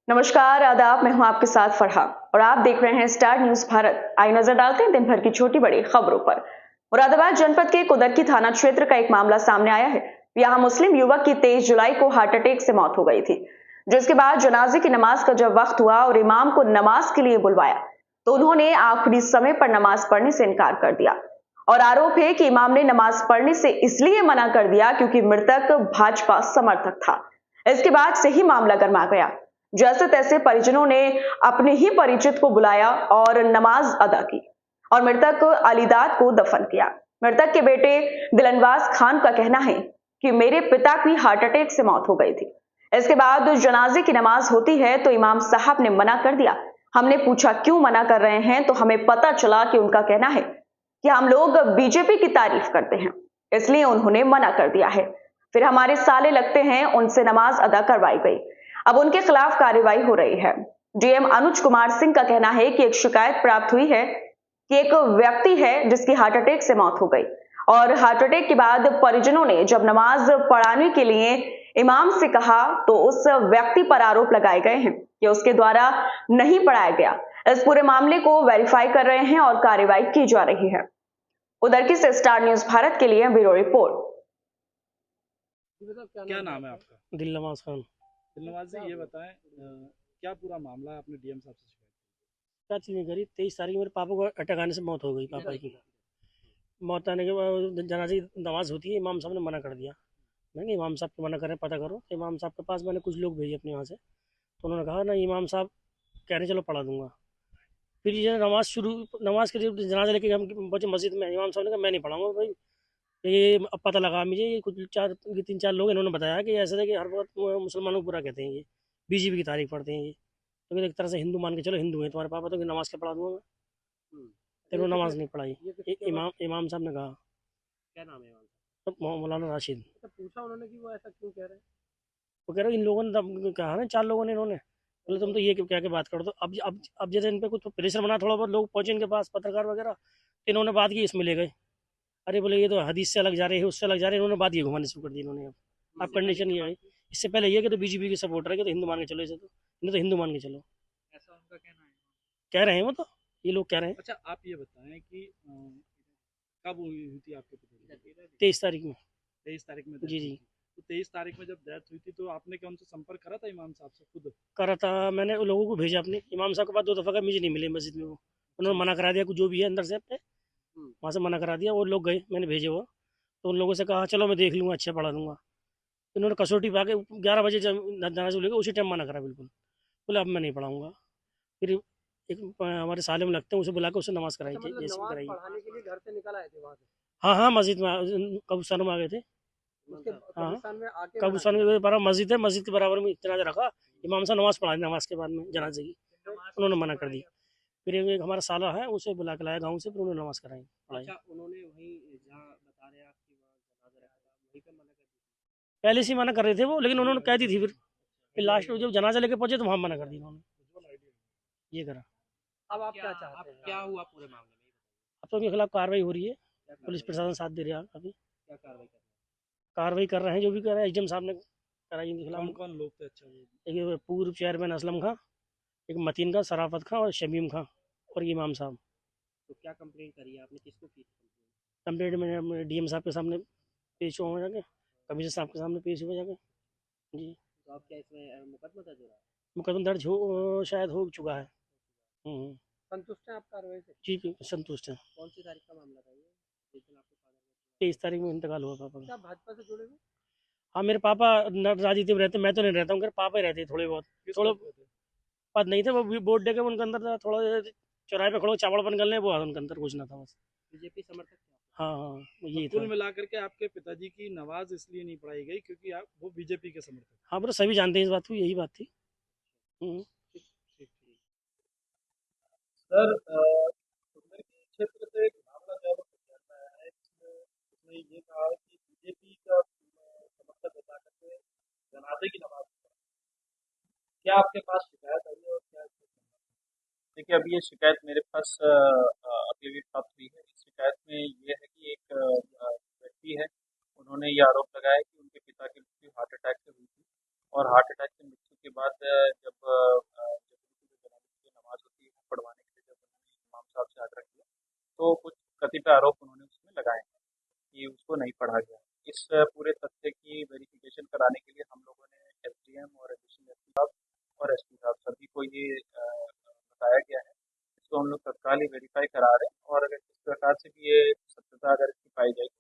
नमस्कार, आदाब। मैं हूं आपके साथ फरहा और आप देख रहे हैं स्टार न्यूज भारत। आई नजर डालते हैं दिन भर की छोटी बड़ी खबरों पर। मुरादाबाद जनपद के कुदरकी थाना क्षेत्र का एक मामला सामने आया है। यहां मुस्लिम युवक की 23 जुलाई को हार्ट अटैक से मौत हो गई थी, जिसके बाद जनाजे की नमाज का जब वक्त हुआ और इमाम को नमाज के लिए बुलवाया तो उन्होंने आखिरी समय पर नमाज पढ़ने से इनकार कर दिया। और आरोप है कि इमाम ने नमाज पढ़ने से इसलिए मना कर दिया क्योंकि मृतक भाजपा समर्थक था। इसके बाद से ही मामला गर्मा गया। जैसे तैसे परिजनों ने अपने ही परिचित को बुलाया और नमाज अदा की और मृतक अलीदाद को दफन किया। मृतक के बेटे दिलनवाज खान का कहना है कि मेरे पिता की हार्ट अटैक से मौत हो गई थी। इसके बाद जनाजे की नमाज होती है तो इमाम साहब ने मना कर दिया। हमने पूछा क्यों मना कर रहे हैं तो हमें पता चला कि उनका कहना है कि हम लोग बीजेपी की तारीफ करते हैं, इसलिए उन्होंने मना कर दिया है। फिर हमारे साले लगते हैं, उनसे नमाज अदा करवाई गई। अब उनके खिलाफ कार्रवाई हो रही है। डीएम अनुज कुमार सिंह का कहना है कि एक शिकायत प्राप्त हुई है कि एक व्यक्ति है जिसकी हार्ट अटैक से मौत हो गई और हार्ट अटैक के बाद परिजनों ने जब नमाज पढ़ाने के लिए इमाम से कहा तो उस व्यक्ति पर आरोप लगाए गए हैं कि उसके द्वारा नहीं पढ़ाया गया। इस पूरे मामले को वेरीफाई कर रहे हैं और कार्रवाई की जा रही है। उधर की से स्टार न्यूज भारत के लिए ब्यूरो रिपोर्ट। क्या नाम है आपका? दिलनवाज खान। दिलनवाज जी, ये बताएं क्या पूरा मामला है? आपने डीएम साहब से शिकायत क्या चीज़ नहीं करी। 23 तारीख मेरे पापा को अटैक आने से मौत हो गई। पापा की मौत आने के बाद जनाजे की नमाज होती है, इमाम साहब ने मना कर दिया। मैंने इमाम साहब को मना करें, पता करो। तो इमाम साहब के पास मैंने कुछ लोग भेजे अपने यहाँ से, तो उन्होंने कहा ना इमाम साहब कह रहे चलो पढ़ा दूंगा। फिर ये नमाज के जब जनाजा लेके हम पहुंचे मस्जिद में, इमाम साहब ने कहा मैं नहीं पढ़ाऊंगा भाई। ये अब पता लगा मुझे, ये कुछ 3-4 लोग इन्होंने बताया कि ऐसा है कि हर वक्त मुसलमानों को बुरा कहते हैं, ये बीजेपी की तारीफ करते हैं। ये तो एक तरह से हिंदू मान के चलो, हिंदू है तुम्हारे पापा तो कि नमाज के पढ़ा दूंगा मैं। तेरे नमाज नहीं पढ़ाई। इमाम साहब ने कहा। क्या नाम है इमाम तो मौलाना राशिद। साहब? पूछा उन्होंने कि वो ऐसा क्यों कह रहे हैं? वो कह रहे इन लोगों ने कहा ना, 4 लोगों ने, इन्होंने बोले तुम तो ये क्या के बात करो। तो अब जैसे इन पे कुछ प्रेशर बना, थोड़ा बहुत लोग पहुंचे इनके पास, पत्रकार वगैरह, तो इन्होंने बात की, इसमें ले गए। अरे बोले ये तो हदीस से अलग जा रहे हैं, उससे अलग जा रहे हैं। इन्होंने बात ये घुमाने शुरू कर दी इन्होंने। अब कंडीशन ये आई। इससे पहले ये कि तो बीजेपी के सपोर्टर है कि तो हिंदू मान के चलो, इसे तो इन्हें तो हिंदू मान के चलो, ऐसा उनका कहना है। कह रहे हैं वो तो, ये लोग कह रहे हैं। अच्छा, आप ये बताएं कि कब हुई थी आपके पिता की? 23 तारीख में। 23 तारीख में जी जी तो 23 तारीख में जब डेथ हुई थी तो आपने क्या उनसे संपर्क करा था इमाम साहब से खुद? करा था मैंने, उन लोगों को भेजा अपने इमाम साहब के पास। 2 दफ़ा का मुझे नहीं मिले मस्जिद में वो, उन्होंने मना करा दिया। कुछ जो भी है अंदर से अपने वहाँ से मना करा दिया। वो लोग गए, मैंने भेजे वो, तो उन लोगों से कहा चलो मैं देख लूँगा, अच्छा पढ़ा दूंगा। इन्होंने कसौटी पा के 11 बजे जब जनाजा लेकर उसी टाइम मना करा बिल्कुल। बोले अब मैं नहीं पढ़ाऊँगा। फिर एक हमारे साले में लगते हैं, उसे बुला के उससे नमाज़ कराई थी, जैसे कराई। पढ़ाने के लिए घर से निकल आए थे वहाँ से? हाँ हाँ, मस्जिद में कब्रिस्तान में आ गए थे। उसके हाँ, कब्रिस्तान में आके कब्रिस्तान के बराबर मस्जिद है, मस्जिद के बराबर में जनाजा रखा। इमाम साहब नमाज़ पढ़ाई, नमाज के बाद में जनाजे की उन्होंने मना कर दी। फिर एक हमारा साला है, उसे बुला के लाया गाँव से, फिर उन्होंने नमाज़ कराई, पढ़ाई। अच्छा, उन्होंने वहीं जहाँ बता रहे हैं आपकी वहाँ जनाजा रखा था वहीं पे मना कर दिया? पहले से ही मना कर रहे थे वो, लेकिन उन्होंने कह दी थी। फिर लास्ट में जब जनाजा लेके पहुंचे तो वहाँ मना कर दी उन्होंने, ये करा। अब आप क्या चाहते हैं? क्या हुआ पूरे मामले में? अब तो उनके खिलाफ कार्रवाई हो रही है, पुलिस प्रशासन साथ दे रहा है। अभी क्या कार्रवाई कर कार्रवाई कर रहे हैं, जो भी कर रहे हैं। एसडीएम साहब ने कराई इनके कौन खिलाफ। कौन लोग थे? अच्छा, वो एक पूर्व चेयरमैन असलम खां, एक मतीन खां, सराफत खां और शमीम खां और इमाम साहब। तो क्या कंप्लेंट करी है आपने? किसको की? कंप्लेंट मैंने डीएम साहब के सामने पेश हो जाके, कमिश्नर साहब के सामने पेश हो जाके। जी, तो आप क्या इसमें मुकदमा दर्ज हो रहा है? मुकदमा दर्ज हो शायद हो चुका है। संतुष्ट हैं आप कार्रवाई से? जी संतुष्ट है। कौन सी तारीख का मामला था ये, जिस दिन आपके फादर ने? 23 तारीख में इंतकाल हुआ पापा का। क्या भाजपा से जुड़े हुए? हाँ, मेरे पापा राजनीति में रहते, मैं तो नहीं रहता हूँ, पापा ही रहते हैं थोड़े बहुत। थोड़ा पद नहीं थे, वो भी वोट देके उनके अंदर था, थोड़ा चौराहे पे खड़ो चावड़पन कर ले, वो उनके अंदर कुछ ना था बस। बीजेपी समर्थक थे आप? हाँ हाँ, ये तो था। कुल मिलाकर के आपके पिताजी की नमाज इसलिए नहीं पढ़ाई गई क्योंकि आप वो बीजेपी के समर्थक? हाँ, पर सभी जानते हैं इस बात को, यही बात थी। ठीक ठीक ठीक। सर, उधर के क्षेत्र से एक मामला ज्यादा सामने आया है जिसमें उसने ये कहा है कि बीजेपी का समर्थक बता करके जनाजे की नमाज पढ़ा। क्या आपके पास शिकायत आई है और क्या इसमें संबंध है? देखिए, अभी ये शिकायत मेरे पास अभी अभी प्राप्त हुई है। इस शिकायत में ये है कि एक व्यक्ति है, उन्होंने ये आरोप लगाया कि उनके पिता की मृत्यु हार्ट अटैक से हुई थी और हार्ट अटैक से मृत्यु के बाद जब तो कुछ कथित आरोप उन्होंने उसमें लगाए हैं कि उसको नहीं पढ़ा गया। इस पूरे तथ्य की वेरिफिकेशन कराने के लिए हम लोगों ने एसडीएम और एडिशनल एसपी साहब और एसपी साहब सभी को ये बताया गया है। इसको हम लोग तत्काल ही वेरीफाई करा रहे हैं और अगर किस प्रकार से भी ये सत्यता अगर इसकी पाई जाएगी